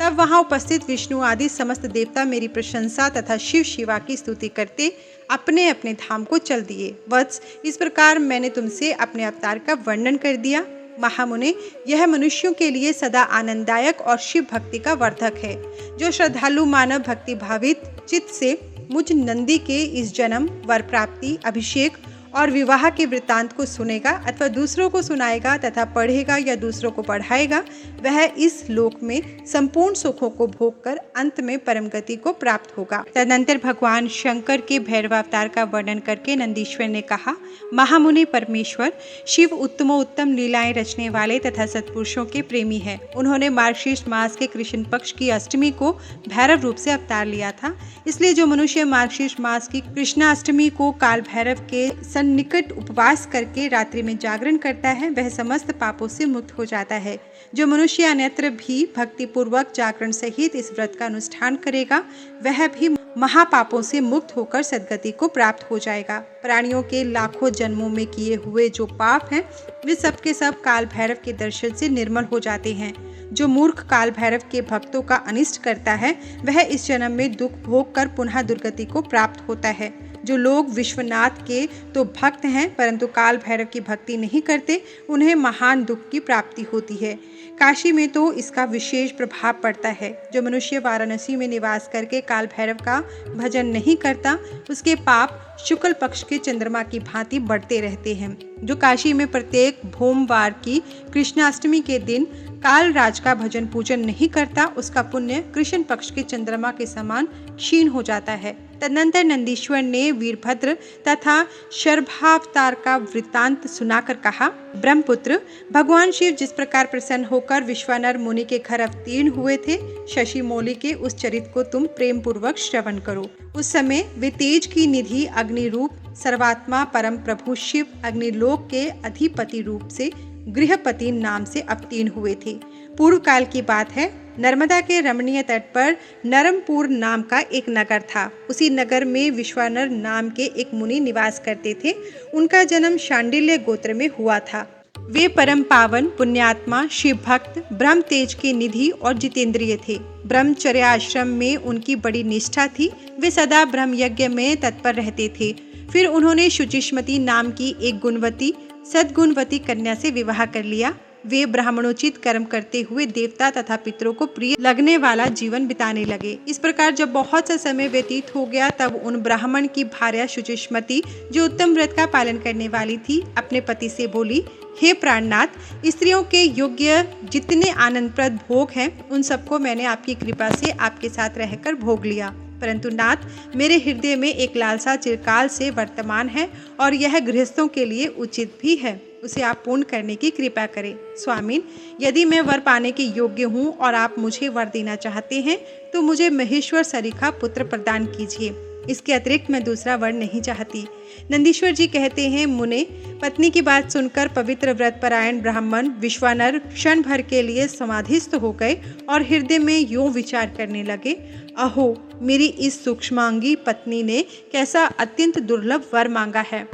तब वहां उपस्थित विष्णु आदि समस्त देवता मेरी प्रशंसा तथा शिव शिवा की स्तुति करते अपने अपने धाम को चल दिए। वत्स, इस प्रकार मैंने तुमसे अपने अवतार का वर्णन कर दिया। महामुने, यह मनुष्यों के लिए सदा आनंददायक और शिव भक्ति का वर्धक है। जो श्रद्धालु मानव भक्ति भावित चित्त से मुझ नंदी के इस जन्म, वर प्राप्ति, अभिषेक और विवाह के वृत्तांत को सुनेगा अथवा दूसरों को सुनाएगा तथा पढ़ेगा या दूसरों को पढ़ाएगा, वह इस लोक में संपूर्ण सुखों को भोग कर अंत में परम गति को प्राप्त होगा। तदनंतर भगवान शंकर के भैरवावतार का वर्णन करके नंदीश्वर ने कहा, महामुनि परमेश्वर शिव उत्तमोत्तम लीलाएं रचने वाले तथा सत्पुरुषों के प्रेमी है। उन्होंने मार्गशीर्ष मास के कृष्ण पक्ष की अष्टमी को भैरव रूप से अवतार लिया था। इसलिए जो मनुष्य मार्गशीर्ष मास की कृष्णाष्टमी को काल भैरव के निकट उपवास करके रात्रि में जागरण करता है, वह समस्त पापों से मुक्त हो जाता है। जो मनुष्य अन्यत्र भी भक्ति पूर्वक जागरण सहित इस व्रत का अनुष्ठान करेगा, वह भी महापापों से मुक्त होकर सद्गति को प्राप्त हो जाएगा। प्राणियों के लाखों जन्मों में किए हुए जो पाप हैं, वे सबके सब काल भैरव के दर्शन से निर्मल हो जाते हैं। जो मूर्ख काल भैरव के भक्तों का अनिष्ट करता है, वह इस जन्म में दुख भोग कर पुनः दुर्गति को प्राप्त होता है। जो लोग विश्वनाथ के तो भक्त हैं परंतु काल भैरव की भक्ति नहीं करते, उन्हें महान दुख की प्राप्ति होती है। काशी में तो इसका विशेष प्रभाव पड़ता है। जो मनुष्य वाराणसी में निवास करके काल भैरव का भजन नहीं करता, उसके पाप शुक्ल पक्ष के चंद्रमा की भांति बढ़ते रहते हैं। जो काशी में प्रत्येक भोमवार की कृष्णाष्टमी के दिन काल राज का भजन पूजन नहीं करता, उसका पुण्य कृष्ण पक्ष के चंद्रमा के समान क्षीण हो जाता है। तदनंतर नंदीश्वर ने वीरभद्र तथा शर्भावतार का वृत्तांत सुनाकर कहा, ब्रह्मपुत्र, भगवान शिव जिस प्रकार प्रसन्न होकर विश्वानर मुनि के घर अवतीर्ण हुए थे, शशि मौली के उस चरित्र को तुम प्रेम पूर्वक श्रवण करो। उस समय वे तेज की निधि अग्नि रूप सर्वात्मा परम प्रभु शिव अग्निलोक के अधिपति रूप से गृहपति नाम से अवतीर्ण हुए थे। पूर्व काल की बात है। नर्मदा के रमणीय तट पर नरमपुर नाम का एक नगर था। उसी नगर में विश्वानर नाम के एक मुनि निवास करते थे। उनका जन्म शांडिल्य गोत्र में हुआ था। वे परम पावन, पुण्यात्मा, शिव भक्त, ब्रह्म तेज के निधि और जितेंद्रिय थे। ब्रह्मचर्य आश्रम में उनकी बड़ी निष्ठा थी। वे सदा ब्रह्म यज्ञ में तत्पर रहते थे। फिर उन्होंने शुचिष्मती नाम की एक गुणवती सद्गुणवती कन्या से विवाह कर लिया। वे ब्राह्मणोचित कर्म करते हुए देवता तथा पितरों को प्रिय लगने वाला जीवन बिताने लगे। इस प्रकार जब बहुत सा समय व्यतीत हो गया, तब उन ब्राह्मण की भार्या शुचिष्मती, जो उत्तम व्रत का पालन करने वाली थी, अपने पति से बोली, हे प्राणनाथ, स्त्रियों के योग्य जितने आनंदप्रद भोग हैं, उन सबको मैंने आपकी कृपा से आपके साथ रहकर भोग लिया। परंतु नाथ, मेरे हृदय में एक लालसा चिरकाल से वर्तमान है और यह गृहस्थों के लिए उचित भी है। उसे आप पूर्ण करने की कृपा करें। स्वामीन, यदि मैं वर पाने के योग्य हूँ और आप मुझे वर देना चाहते हैं, तो मुझे महेश्वर सरीखा पुत्र प्रदान कीजिए। इसके अतिरिक्त मैं दूसरा वर नहीं चाहती। नंदीश्वर जी कहते हैं, मुने, पत्नी की बात सुनकर पवित्र व्रत परायण ब्राह्मण विश्वानर क्षण भर के लिए समाधिस्थ हो गए और हृदय में यूं विचार करने लगे, अहो, मेरी इस सूक्ष्मांगी पत्नी ने कैसा अत्यंत दुर्लभ वर मांगा है।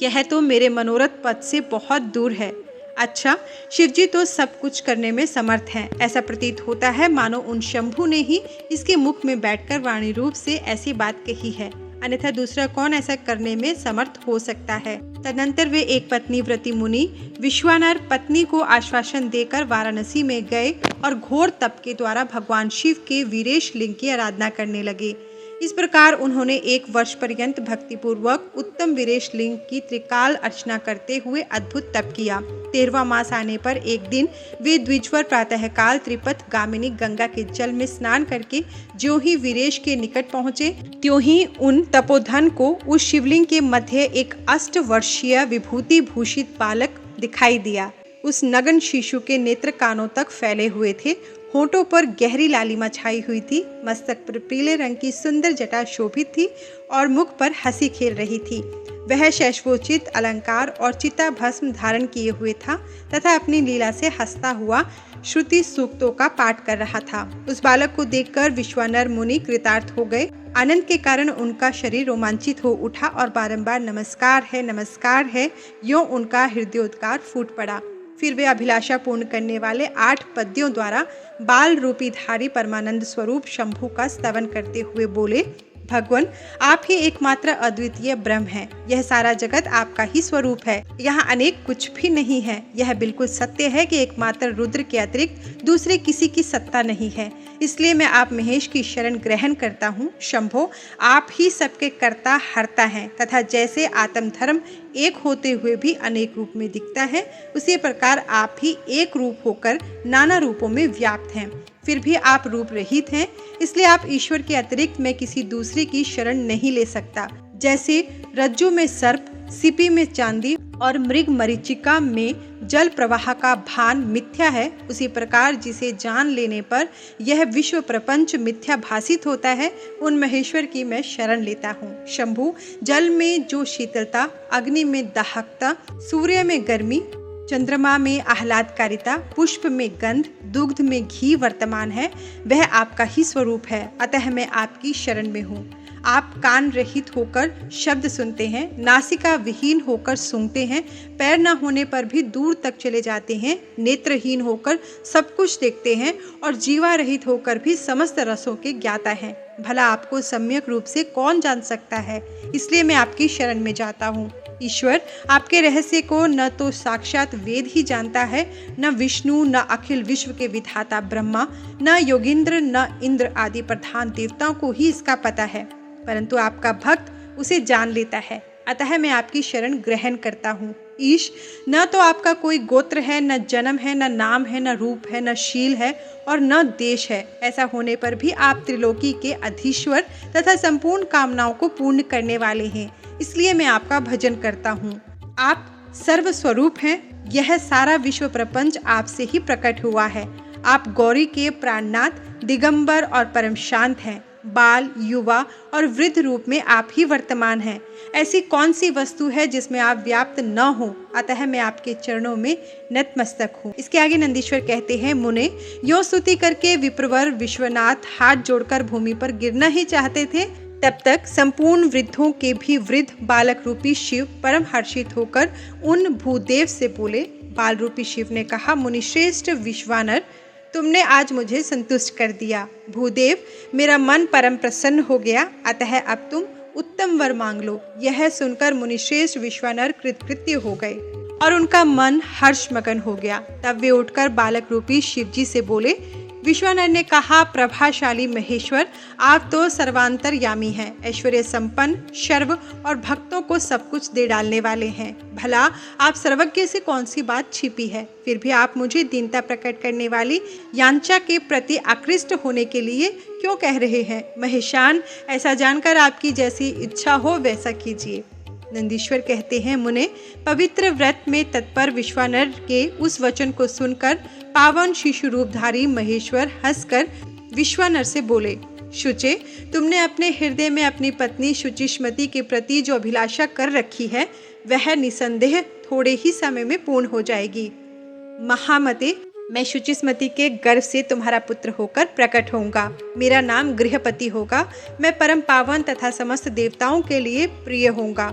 यह तो मेरे मनोरथ पद से बहुत दूर है। अच्छा, शिवजी तो सब कुछ करने में समर्थ हैं। ऐसा प्रतीत होता है मानो उन शंभु ने ही इसके मुख में बैठकर वाणी रूप से ऐसी बात कही है, अन्यथा दूसरा कौन ऐसा करने में समर्थ हो सकता है। तदनंतर वे एक पत्नी व्रती मुनि विश्वानर पत्नी को आश्वासन देकर वाराणसी में गए और घोर तप के द्वारा भगवान शिव के वीरेश लिंग की आराधना करने लगे। इस प्रकार उन्होंने 1 वर्ष पर्यंत भक्तिपूर्वक उत्तम वीरेश लिंग की त्रिकाल अर्चना करते हुए अद्भुत तप किया। 13वां मास आने पर एक दिन वे द्विजवर प्रातःकाल त्रिपथ गामिनी गंगा के जल में स्नान करके ज्यों ही वीरेश के निकट पहुँचे, त्यों ही उन तपोधन को उस शिवलिंग के मध्य एक 8 वर्षीय विभूति भूषित बालक दिखाई दिया। उस नगन शिशु के नेत्र कानों तक फैले हुए थे, होठों पर गहरी लालिमा छाई हुई थी, मस्तक पर पीले रंग की सुंदर जटा शोभित थी और मुख पर हंसी खेल रही थी। वह शैशवोचित अलंकार और चिता भस्म धारण किए हुए था तथा अपनी लीला से हंसता हुआ श्रुति सूक्तों का पाठ कर रहा था। उस बालक को देखकर विश्वानर मुनि कृतार्थ हो गए। आनंद के कारण उनका शरीर रोमांचित हो उठा और बारंबार नमस्कार है यों उनका हृदयोद्गार फूट पड़ा। फिर वे अभिलाषा पूर्ण करने वाले 8 पद्यों द्वारा बाल रूपी धारी परमानंद स्वरूप शंभु का स्तवन करते हुए बोले, भगवान, आप ही एकमात्र अद्वितीय ब्रह्म हैं। यह सारा जगत आपका ही स्वरूप है। यहाँ अनेक कुछ भी नहीं है। यह बिल्कुल सत्य है कि एकमात्र रुद्र के अतिरिक्त दूसरे किसी की सत्ता नहीं है। इसलिए मैं आप महेश की शरण ग्रहण करता हूँ। शंभो, आप ही सबके कर्ता हर्ता हैं तथा जैसे आत्मधर्म एक होते हुए भी अनेक रूप में दिखता है, उसी प्रकार आप ही एक रूप होकर नाना रूपों में व्याप्त हैं। फिर भी आप रूप रहित हैं, इसलिए आप ईश्वर के अतिरिक्त मैं किसी दूसरे की शरण नहीं ले सकता। जैसे रज्जु में सर्प, सीपी में चांदी और मृग मरीचिका में जल प्रवाह का भान मिथ्या है, उसी प्रकार जिसे जान लेने पर यह विश्व प्रपंच मिथ्या भासित होता है, उन महेश्वर की मैं शरण लेता हूँ। शंभु, जल में जो शीतलता, अग्नि में दाहकता, सूर्य में गर्मी, चंद्रमा में आह्लादकारिता, पुष्प में गंध, दुग्ध में घी वर्तमान है, वह आपका ही स्वरूप है। अतः मैं आपकी शरण में हूँ। आप कान रहित होकर शब्द सुनते हैं, नासिका विहीन होकर सूंघते हैं, पैर न होने पर भी दूर तक चले जाते हैं, नेत्रहीन होकर सब कुछ देखते हैं और जीवा रहित होकर भी समस्त रसों के ज्ञाता हैं। भला आपको सम्यक रूप से कौन जान सकता है? इसलिए मैं आपकी शरण में जाता हूँ। ईश्वर, आपके रहस्य को न तो साक्षात वेद ही जानता है, न विष्णु, न अखिल विश्व के विधाता ब्रह्मा, न योगींद्र, न इंद्र आदि प्रधान देवताओं को ही इसका पता है, परंतु आपका भक्त उसे जान लेता है। अतः मैं आपकी शरण ग्रहण करता हूँ। ईश, न तो आपका कोई गोत्र है, न जन्म है, न नाम है, न रूप है, न शील है और न देश है। ऐसा होने पर भी आप त्रिलोकी के अधीश्वर तथा संपूर्ण कामनाओं को पूर्ण करने वाले हैं, इसलिए मैं आपका भजन करता हूँ। आप सर्वस्वरूप हैं। यह सारा विश्व प्रपंच आपसे ही प्रकट हुआ है। आप गौरी के प्राणनाथ, दिगंबर और परम शांत हैं। बाल, युवा और वृद्ध रूप में आप ही वर्तमान हैं। ऐसी कौन सी वस्तु है जिसमें आप व्याप्त न हो? अतः मैं आपके चरणों में नतमस्तक हूँ। इसके आगे नंदीश्वर कहते हैं, मुने, यो स्तुति करके विप्रवर विश्वनाथ हाथ जोड़कर भूमि पर गिरना ही चाहते थे, तब तक संपूर्ण वृद्धों के भी वृद्ध बालक रूपी शिव परम हर्षित होकर उन भूदेव से बोले। बाल रूपी शिव ने कहा, मुनिश्रेष्ठ विश्वानर, तुमने आज मुझे संतुष्ट कर दिया। भूदेव, मेरा मन परम प्रसन्न हो गया, अतः अब तुम उत्तम वर मांग लो। यह सुनकर मुनिश्रेष्ठ विश्वानर कृतकृत्य हो गए और उनका मन हर्षमगन हो गया। तब वे उठकर बालक रूपी शिव जी से बोले। विश्वानर ने कहा, प्रभाशाली महेश्वर, आप तो सर्वांतरयामी हैं, ऐश्वर्य संपन्न, सर्व और भक्तों को सब कुछ दे डालने वाले हैं। भला आप सर्वज्ञ से कौन सी बात छिपी है? फिर भी आप मुझे दीनता प्रकट करने वाली यांचा के प्रति आकृष्ट होने के लिए क्यों कह रहे हैं? महेशान, ऐसा जानकर आपकी जैसी इच्छा हो वैसा कीजिए। नंदीश्वर कहते हैं, मुने, पवित्र व्रत में तत्पर विश्वानर के उस वचन को सुनकर पावन शिशु रूपधारी महेश्वर हंसकर विश्वानर से बोले, शुचे, तुमने अपने हृदय में अपनी पत्नी शुचिष्मति के प्रति जो अभिलाषा कर रखी है वह निसंदेह थोड़े ही समय में पूर्ण हो जाएगी। महामते, मैं शुचिस्मति के गर्भ से तुम्हारा पुत्र होकर प्रकट होऊंगा। मेरा नाम गृहपति होगा। मैं परम पावन तथा समस्त देवताओं के लिए प्रिय होऊंगा।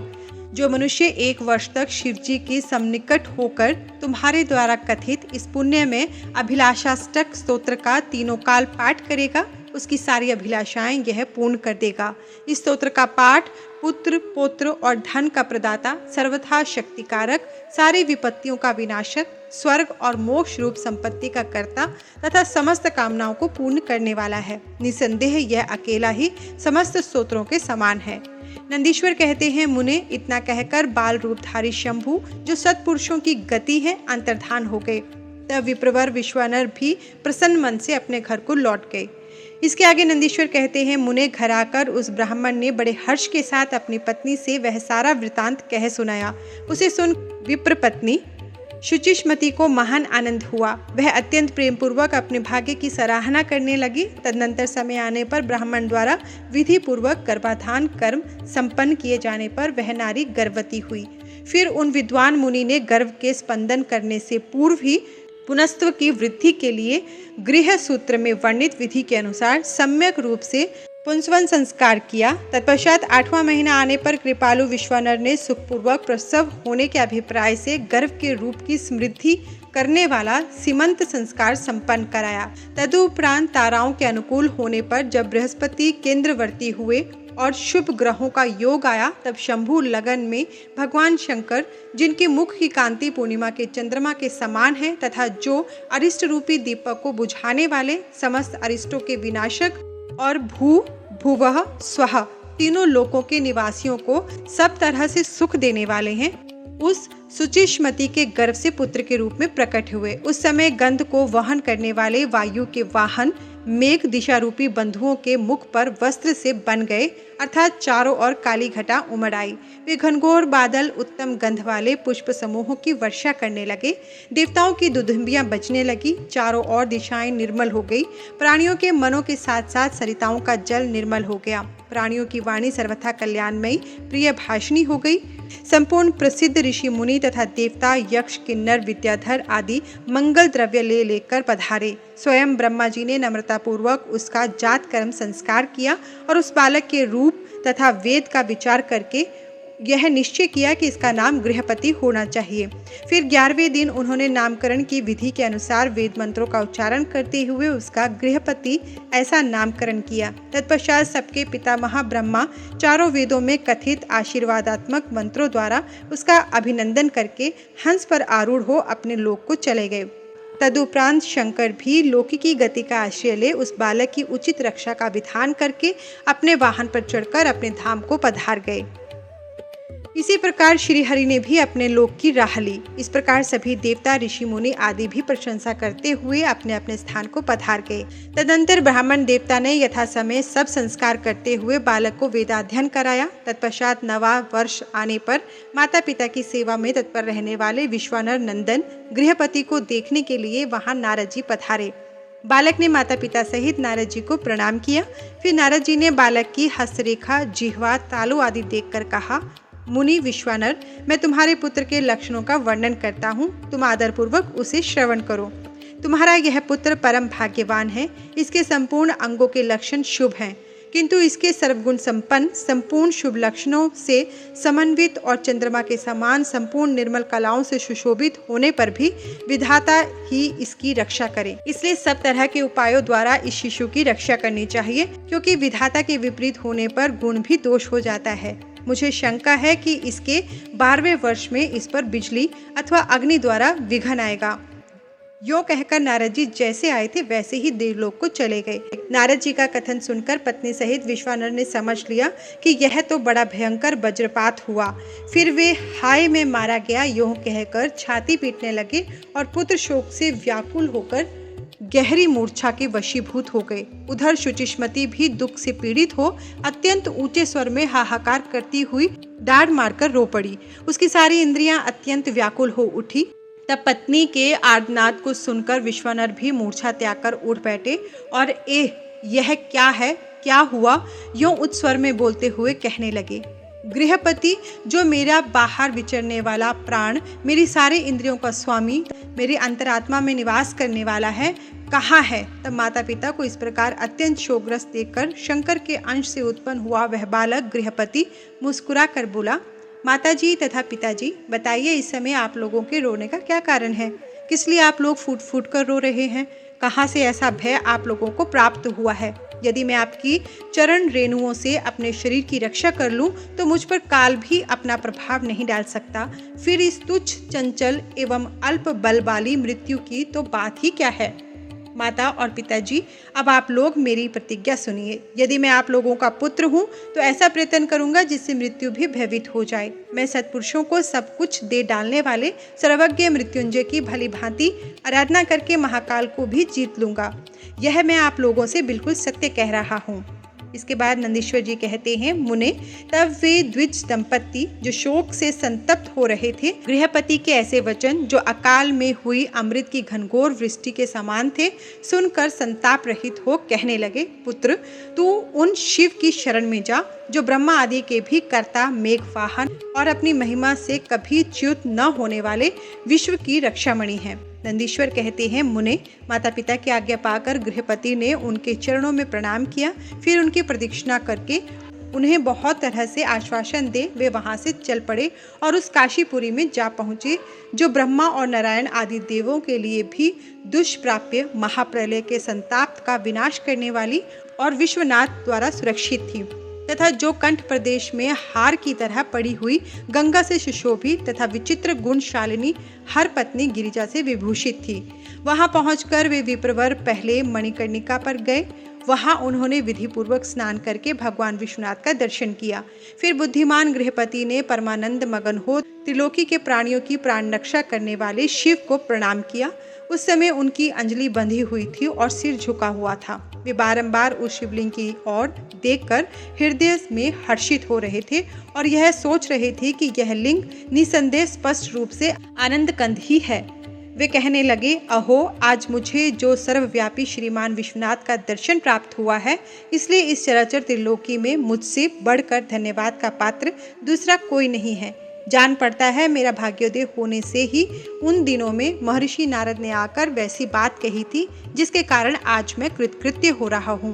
जो मनुष्य 1 वर्ष तक शिवजी के सन्निकट होकर तुम्हारे द्वारा कथित इस पुण्य में अभिलाषाष्टक स्तोत्र का तीनों काल पाठ करेगा, उसकी सारी अभिलाषाएं यह पूर्ण कर देगा। इस स्तोत्र का पाठ पुत्र, पौत्र और धन का प्रदाता, सर्वथा शक्तिकारक, सारी विपत्तियों का विनाशक, स्वर्ग और मोक्ष रूप संपत्ति का कर्ता तथा समस्त कामनाओं को पूर्ण करने वाला है। निसंदेह यह अकेला ही समस्त स्तोत्रों के समान है। नंदीश्वर कहते हैं, मुने, इतना कहकर बाल रूपधारी शंभु, जो सत्पुरुषों की गति है, अंतर्धान हो गए। तब विप्रवर विश्वानर भी प्रसन्न मन से अपने घर को लौट गए। इसके आगे नंदीश्वर कहते हैं, मुने, घर आकर उस ब्राह्मण ने बड़े हर्ष के साथ अपनी पत्नी से वह सारा वृतांत कह सुनाया। उसे सुन विप्र पत्नी शुचिष्मति को महान आनंद हुआ। वह अत्यंत प्रेम पूर्वक अपने भाग्य की सराहना करने लगी। तदनंतर समय आने पर ब्राह्मण द्वारा विधि पूर्वक गर्भाधान कर्म संपन्न किए जाने पर वह नारी गर्भवती हुई। फिर उन विद्वान मुनि ने गर्भ के स्पंदन करने से पूर्व ही पुनस्त्व की वृद्धि के लिए गृह सूत्र में वर्णित विधि के अनुसार सम्यक रूप से पुंसवन संस्कार किया। तत्पश्चात 8वां महीना आने पर कृपालु विश्वानर ने सुखपूर्वक प्रसव होने के अभिप्राय से गर्भ के रूप की समृद्धि करने वाला सीमंत संस्कार संपन्न कराया। तदुपरांत ताराओं के अनुकूल होने पर जब बृहस्पति केंद्रवर्ती हुए और शुभ ग्रहों का योग आया, तब शंभु लगन में भगवान शंकर, जिनके मुख की कांति पूर्णिमा के चंद्रमा के समान है तथा जो अरिष्ट रूपी दीपक को बुझाने वाले, समस्त अरिष्टों के विनाशक और भुवः स्वः तीनों लोकों के निवासियों को सब तरह से सुख देने वाले हैं, उस शुचिष्मति के गर्भ से पुत्र के रूप में प्रकट हुए। उस समय गंध को वहन करने वाले वायु के वाहन मेघ दिशा रूपी बंधुओं के मुख पर वस्त्र से बन गए, अर्थात चारों ओर काली घटा उमड़ आई। वे घनघोर बादल उत्तम गंध वाले पुष्प समूहों की वर्षा करने लगे। देवताओं की दुदुम्बियां बजने लगी। चारों ओर दिशाएं निर्मल हो गई। प्राणियों के मनों के साथ साथ सरिताओं का जल निर्मल हो गया। प्राणियों की वाणी सर्वथा कल्याणमयी प्रिय भाषणी हो गई। संपूर्ण प्रसिद्ध ऋषि मुनि तथा देवता, यक्ष, किन्नर, विद्याधर आदि मंगल द्रव्य ले लेकर पधारे। स्वयं ब्रह्मा जी ने नम्रता पूर्वक उसका जात कर्म संस्कार किया और उस बालक के रूप तथा वेद का विचार करके यह निश्चय किया कि इसका नाम गृहपति होना चाहिए। फिर 11वें दिन उन्होंने नामकरण की विधि के अनुसार वेद मंत्रों का उच्चारण करते हुए उसका गृहपति ऐसा नामकरण किया। तत्पश्चात सबके पितामह ब्रह्मा चारों वेदों में कथित आशीर्वादात्मक मंत्रों द्वारा उसका अभिनंदन करके हंस पर आरूढ़ हो अपने लोक को चले गए। तदुपरांत शंकर भी लौकिकी गति का आश्रय ले उस बालक की उचित रक्षा का विधान करके अपने वाहन पर चढ़कर अपने धाम को पधार गए। इसी प्रकार श्री हरि ने भी अपने लोक की राह ली। इस प्रकार सभी देवता, ऋषि मुनि आदि भी प्रशंसा करते हुए अपने अपने स्थान को पधार गए। तदंतर ब्राह्मण देवता ने यथा समय सब संस्कार करते हुए बालक को वेदाध्ययन कराया। तत्पश्चात 9वां वर्ष आने पर माता पिता की सेवा में तत्पर रहने वाले विश्वानर नंदन गृहपति को देखने के लिए वहां नारद जी पधारे। बालक ने माता पिता सहित नारद जी को प्रणाम किया। फिर नारद जी ने बालक की हस्तरेखा, जिह्वा, तालु आदि देखकर कहा, मुनि विश्वानर, मैं तुम्हारे पुत्र के लक्षणों का वर्णन करता हूँ, तुम आदरपूर्वक उसे श्रवण करो। तुम्हारा यह पुत्र परम भाग्यवान है। इसके संपूर्ण अंगों के लक्षण शुभ हैं, किंतु इसके सर्वगुण संपन्न, संपूर्ण शुभ लक्षणों से समन्वित और चंद्रमा के समान संपूर्ण निर्मल कलाओं से सुशोभित होने पर भी विधाता ही इसकी रक्षा करे। इसलिए सब तरह के उपायों द्वारा इस शिशु की रक्षा करनी चाहिए, क्योंकि विधाता के विपरीत होने पर गुण भी दोष हो जाता है। मुझे शंका है कि इसके 12वें वर्ष में इस पर बिजली अथवा अग्नि द्वारा विघन आएगा। यो कहकर नारद जी जैसे आए थे वैसे ही देवलोक को चले गए। नारद जी का कथन सुनकर पत्नी सहित विश्वानर ने समझ लिया कि यह तो बड़ा भयंकर वज्रपात हुआ। फिर वे हाय में मारा गया यों कहकर छाती पीटने लगे और पुत्र शोक से व्याकुल होकर गहरी मूर्छा के वशीभूत हो गए। उधर शुचिष्मति भी दुख से पीड़ित हो अत्यंत ऊंचे स्वर में हाहाकार करती हुई डांड मारकर रो पड़ी। उसकी सारी इंद्रियां अत्यंत व्याकुल हो उठी। तब पत्नी के आर्तनाद को सुनकर विश्वानर भी मूर्छा त्याग कर उठ बैठे और यह क्या है, क्या हुआ, यूं उच्च स्वर में बोलते हुए कहने लगे। गृहपति, जो मेरा बाहर विचरने वाला प्राण, मेरी सारे इंद्रियों का स्वामी, मेरी अंतरात्मा में निवास करने वाला है, कहाँ है? तब माता पिता को इस प्रकार अत्यंत शोकग्रस्त देखकर शंकर के अंश से उत्पन्न हुआ वह बालक गृहपति मुस्कुरा कर बोला, माताजी तथा पिताजी, बताइए इस समय आप लोगों के रोने का क्या कारण है? किस लिए आप लोग फूट फूट कर रो रहे हैं? कहाँ से ऐसा भय आप लोगों को प्राप्त हुआ है? यदि मैं आपकी चरण रेणुओं से अपने शरीर की रक्षा कर लूं तो मुझ पर काल भी अपना प्रभाव नहीं डाल सकता। फिर इस तुच्छ, चंचल एवं अल्प बल वाली मृत्यु की तो बात ही क्या है? माता और पिताजी, अब आप लोग मेरी प्रतिज्ञा सुनिए। यदि मैं आप लोगों का पुत्र हूँ तो ऐसा प्रयत्न करूँगा जिससे मृत्यु भी भयभीत हो जाए। मैं सत्पुरुषों को सब कुछ दे डालने वाले सर्वज्ञ मृत्युंजय की भली भांति आराधना करके महाकाल को भी जीत लूँगा। यह मैं आप लोगों से बिल्कुल सत्य कह रहा हूँ। इसके बाद नंदीश्वर जी कहते हैं, मुने, तब वे द्विज दंपत्ति जो शोक से संतप्त हो रहे थे, गृहपति के ऐसे वचन जो अकाल में हुई अमृत की घनघोर वृष्टि के समान थे, सुनकर संताप रहित हो कहने लगे, पुत्र, तू उन शिव की शरण में जा जो ब्रह्मा आदि के भी कर्ता, मेघवाहन और अपनी महिमा से कभी च्युत न होने वाले विश्व की रक्षामणि है। नंदीश्वर कहते हैं, मुने, माता पिता की आज्ञा पाकर गृहपति ने उनके चरणों में प्रणाम किया। फिर उनकी प्रदक्षिणा करके उन्हें बहुत तरह से आश्वासन दे वे वहां से चल पड़े और उस काशीपुरी में जा पहुंचे जो ब्रह्मा और नारायण आदि देवों के लिए भी दुष्प्राप्य महाप्रलय के संताप का विनाश करने वाली और विश्वनाथ द्वारा सुरक्षित थी, तथा जो कंठ प्रदेश में हार की तरह पड़ी हुई गंगा से सुशोभित तथा विचित्र गुणशालिनी हर पत्नी गिरिजा से विभूषित थी। वहां पहुंचकर वे विप्रवर पहले मणिकर्णिका पर गए। वहां उन्होंने विधि पूर्वक स्नान करके भगवान विश्वनाथ का दर्शन किया। फिर बुद्धिमान गृहपति ने परमानंद मगन हो त्रिलोकी के प्राणियों की प्राण रक्षा करने वाले शिव को प्रणाम किया। उस समय उनकी अंजलि बंधी हुई थी और सिर झुका हुआ था। वे बारंबार उस शिवलिंग की ओर देखकर हृदय में हर्षित हो रहे थे और यह सोच रहे थे कि यह लिंग निसंदेह स्पष्ट रूप से आनंद कंद ही है। वे कहने लगे, अहो, आज मुझे जो सर्वव्यापी श्रीमान विश्वनाथ का दर्शन प्राप्त हुआ है, इसलिए इस चराचर त्रिलोकी में मुझसे बढ़कर धन्यवाद का पात्र दूसरा कोई नहीं है। जान पड़ता है मेरा भाग्योदय होने से ही उन दिनों में महर्षि नारद ने आकर वैसी बात कही थी जिसके कारण आज मैं कृतकृत्य हो रहा हूँ।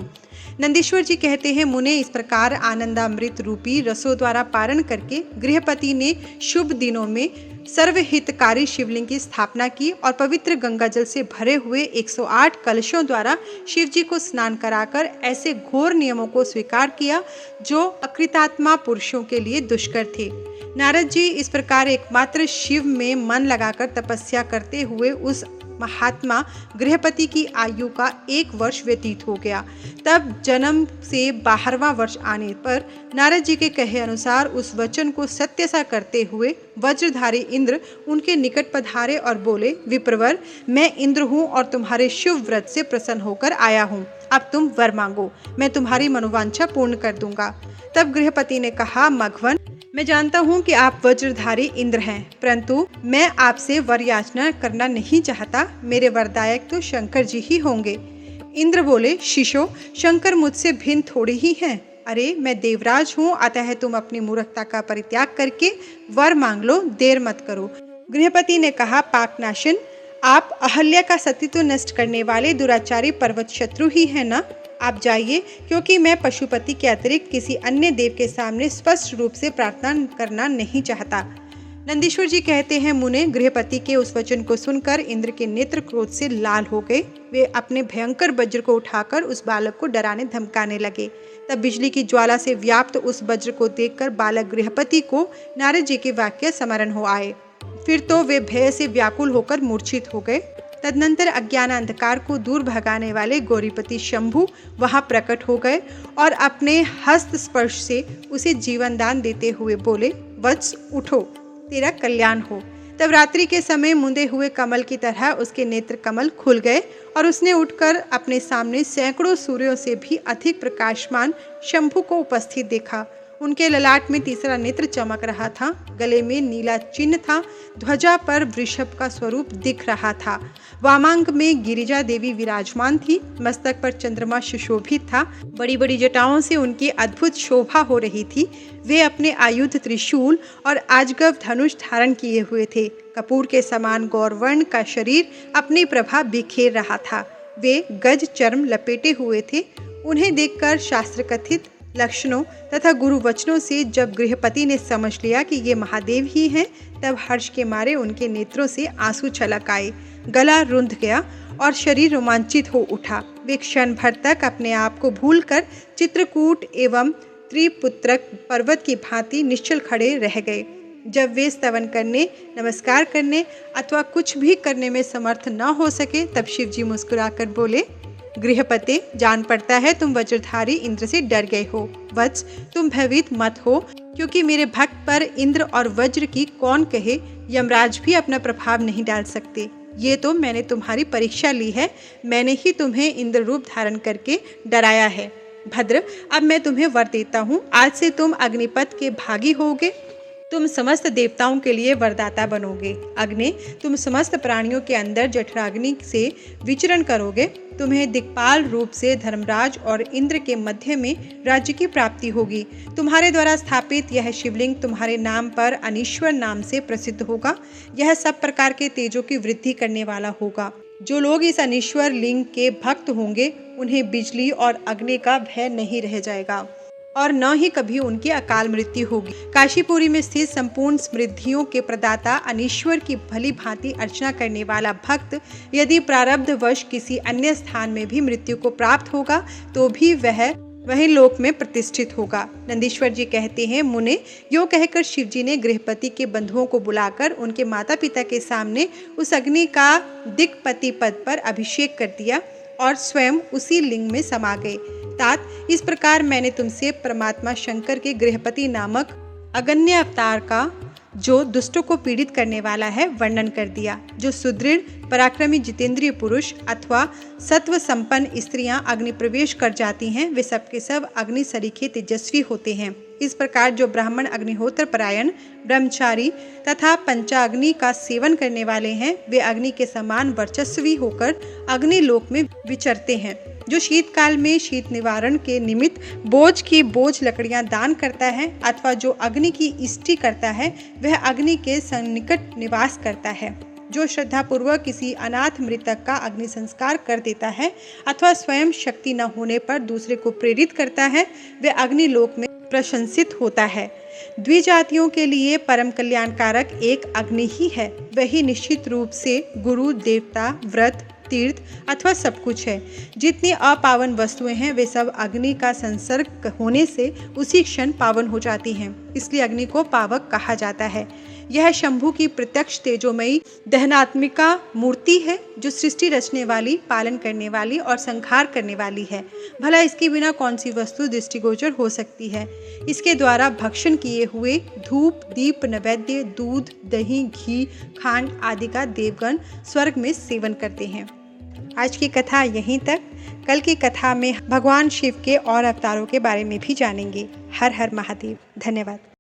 नंदीश्वर जी कहते हैं, मुने, इस प्रकार आनंदामृत रूपी रसों द्वारा पारण करके गृहपति ने शुभ दिनों में सर्वहितकारी शिवलिंग की स्थापना की और पवित्र गंगा जल से भरे हुए 108 कलशों द्वारा शिव जी को स्नान कराकर ऐसे घोर नियमों को स्वीकार किया जो अकृतात्मा पुरुषों के लिए दुष्कर थे। नारद जी इस प्रकार एकमात्र शिव में मन लगाकर तपस्या करते हुए उस महात्मा गृहपति की आयु का 1 वर्ष व्यतीत हो गया। तब जन्म से 12वां वर्ष आने पर नारद जी के कहे अनुसार उस वचन को सत्य सा करते हुए वज्रधारी इंद्र उनके निकट पधारे और बोले, विप्रवर, मैं इंद्र हूँ और तुम्हारे शुभ व्रत से प्रसन्न होकर आया हूँ। अब तुम वर मांगो, मैं तुम्हारी मनोवांछा पूर्ण कर दूंगा। तब गृहपति ने कहा, मघवन, मैं जानता हूँ कि आप वज्रधारी इंद्र हैं, परंतु मैं आपसे वर याचना करना नहीं चाहता। मेरे वरदायक तो शंकर जी ही होंगे। इंद्र बोले, शिशो, शंकर मुझसे भिन्न थोड़ी ही हैं। अरे, मैं देवराज हूँ, अतः तुम अपनी मूर्खता का परित्याग करके वर मांग लो, देर मत करो। गृहपति ने कहा, पापनाशन, आप अहल्या का सतीत्व नष्ट करने वाले दुराचारी पर्वत शत्रु ही है ना? आप जाइए, क्योंकि मैं पशुपति के अतिरिक्त किसी अन्य देव के सामने स्पष्ट रूप से प्रार्थना करना नहीं चाहता। नंदीश्वर जी कहते हैं, मुने, गृहपति के उस वचन को सुनकर इंद्र के नेत्र क्रोध से लाल हो गए। वे अपने भयंकर वज्र को उठाकर उस बालक को डराने धमकाने लगे। तब बिजली की ज्वाला से व्याप्त उस वज्र को देखकर बालक गृहपति को नारद जी के वाक्य स्मरण हो आए। फिर तो वे भय से व्याकुल होकर मूर्छित हो गए। तदनंतर अज्ञान अंधकार को दूर भगाने वाले गौरीपति शंभु वहां प्रकट हो गए और अपने हस्त स्पर्श से उसे जीवन दान देते हुए बोले, वत्स उठो, तेरा कल्याण हो। तब रात्रि के समय मुंदे हुए कमल की तरह उसके नेत्र कमल खुल गए और उसने उठकर अपने सामने सैकड़ों सूर्यों से भी अधिक प्रकाशमान शंभु को उपस्थित देखा। उनके ललाट में तीसरा नेत्र चमक रहा था, गले में नीला चिन्ह था, ध्वजा पर वृषभ का स्वरूप दिख रहा था, वामांग में गिरिजा देवी विराजमान थी, मस्तक पर चंद्रमा सुशोभित था, बड़ी बड़ी जटाओं से उनकी अद्भुत शोभा हो रही थी। वे अपने आयुध त्रिशूल और आजगव धनुष धारण किए हुए थे। कपूर के समान गौरवर्ण का शरीर अपनी प्रभा बिखेर रहा था। वे गज चर्म लपेटे हुए थे। उन्हें देखकर शास्त्र कथित लक्षणों तथा गुरु वचनों से जब गृहपति ने समझ लिया कि ये महादेव ही हैं, तब हर्ष के मारे उनके नेत्रों से आंसू छलक आए, गला रुंध गया और शरीर रोमांचित हो उठा। वे क्षण भर तक अपने आप को भूलकर चित्रकूट एवं त्रिपुत्रक पर्वत की भांति निश्चल खड़े रह गए। जब वे स्तवन करने, नमस्कार करने अथवा कुछ भी करने में समर्थ न हो सके, तब शिवजी मुस्कुराकर बोले, गृहपते, जान पड़ता है तुम वज्रधारी इंद्र से डर गए हो। वत्स, तुम भयभीत मत हो, क्योंकि मेरे भक्त पर इंद्र और वज्र की कौन कहे, यमराज भी अपना प्रभाव नहीं डाल सकते। ये तो मैंने तुम्हारी परीक्षा ली है, मैंने ही तुम्हें इंद्र रूप धारण करके डराया है। भद्र, अब मैं तुम्हें वर देता हूँ, आज से तुम अग्निपथ के भागी होगे। तुम समस्त देवताओं के लिए वरदाता बनोगे। अग्नि, तुम समस्त प्राणियों के अंदर जठराग्नि से विचरण करोगे। तुम्हें दिक्पाल रूप से धर्मराज और इंद्र के मध्य में राज्य की प्राप्ति होगी। तुम्हारे द्वारा स्थापित यह शिवलिंग तुम्हारे नाम पर अनीश्वर नाम से प्रसिद्ध होगा। यह सब प्रकार के तेजों की वृद्धि करने वाला होगा। जो लोग इस अनीश्वर लिंग के भक्त होंगे, उन्हें बिजली और अग्नि का भय नहीं रह जाएगा और न ही कभी उनकी अकाल मृत्यु होगी। काशीपुरी में स्थित संपूर्ण समृद्धियों के प्रदाता अनीश्वर की भली भांति अर्चना करने वाला भक्त यदि प्रारब्धवश किसी अन्य स्थान में भी मृत्यु को प्राप्त होगा, तो भी वह वही लोक में प्रतिष्ठित होगा। नंदीश्वर जी कहते हैं, मुने, यो कहकर शिवजी ने गृहपति के बंधुओं को बुलाकर उनके माता पिता के सामने उस अग्नि का दिक्पति पद पर अभिषेक कर दिया और स्वयं उसी लिंग में समा गए। तात, इस प्रकार मैंने तुमसे परमात्मा शंकर के गृहपति नामक अगण्य अवतार का, जो दुष्टों को पीड़ित करने वाला है, वर्णन कर दिया। जो सुदृढ़ पराक्रमी जितेंद्रिय पुरुष अथवा सत्व संपन्न स्त्रियां अग्नि प्रवेश कर जाती हैं, वे सबके सब अग्नि सरीखे तेजस्वी होते हैं। इस प्रकार जो ब्राह्मण अग्निहोत्र परायण, ब्रह्मचारी तथा पंचाग्नि का सेवन करने वाले हैं, वे अग्नि के समान वर्चस्वी होकर अग्नि लोक में विचरते हैं। जो शीतकाल में शीत निवारण के निमित्त बोझ की बोझ लकड़ियां दान करता है अथवा जो अग्नि की इष्टि करता है, वह अग्नि के सन्निकट निवास करता है। जो श्रद्धापूर्वक किसी अनाथ मृतक का अग्नि संस्कार कर देता है अथवा स्वयं शक्ति न होने पर दूसरे को प्रेरित करता है, वह अग्नि लोक में प्रशंसित होता है। द्विजातियों के लिए परम कल्याणकारक एक अग्नि ही है। वही निश्चित रूप से गुरु, देवता, व्रत, तीर्थ अथवा सब कुछ है। जितनी अपावन वस्तुएं हैं, वे सब अग्नि का संसर्ग होने से उसी क्षण पावन हो जाती हैं। इसलिए अग्नि को पावक कहा जाता है। यह शंभु की प्रत्यक्ष तेजोमयी दहनात्मिका मूर्ति है, जो सृष्टि रचने वाली, पालन करने वाली और संहार करने वाली है। भला इसके बिना कौन सी वस्तु दृष्टिगोचर हो सकती है। इसके द्वारा भक्षण किए हुए धूप, दीप, नैवेद्य, दूध, दही, घी, खांड आदि का देवगण स्वर्ग में सेवन करते हैं। आज की कथा यहीं तक। कल की कथा में भगवान शिव के और अवतारों के बारे में भी जानेंगे। हर हर महादेव। धन्यवाद।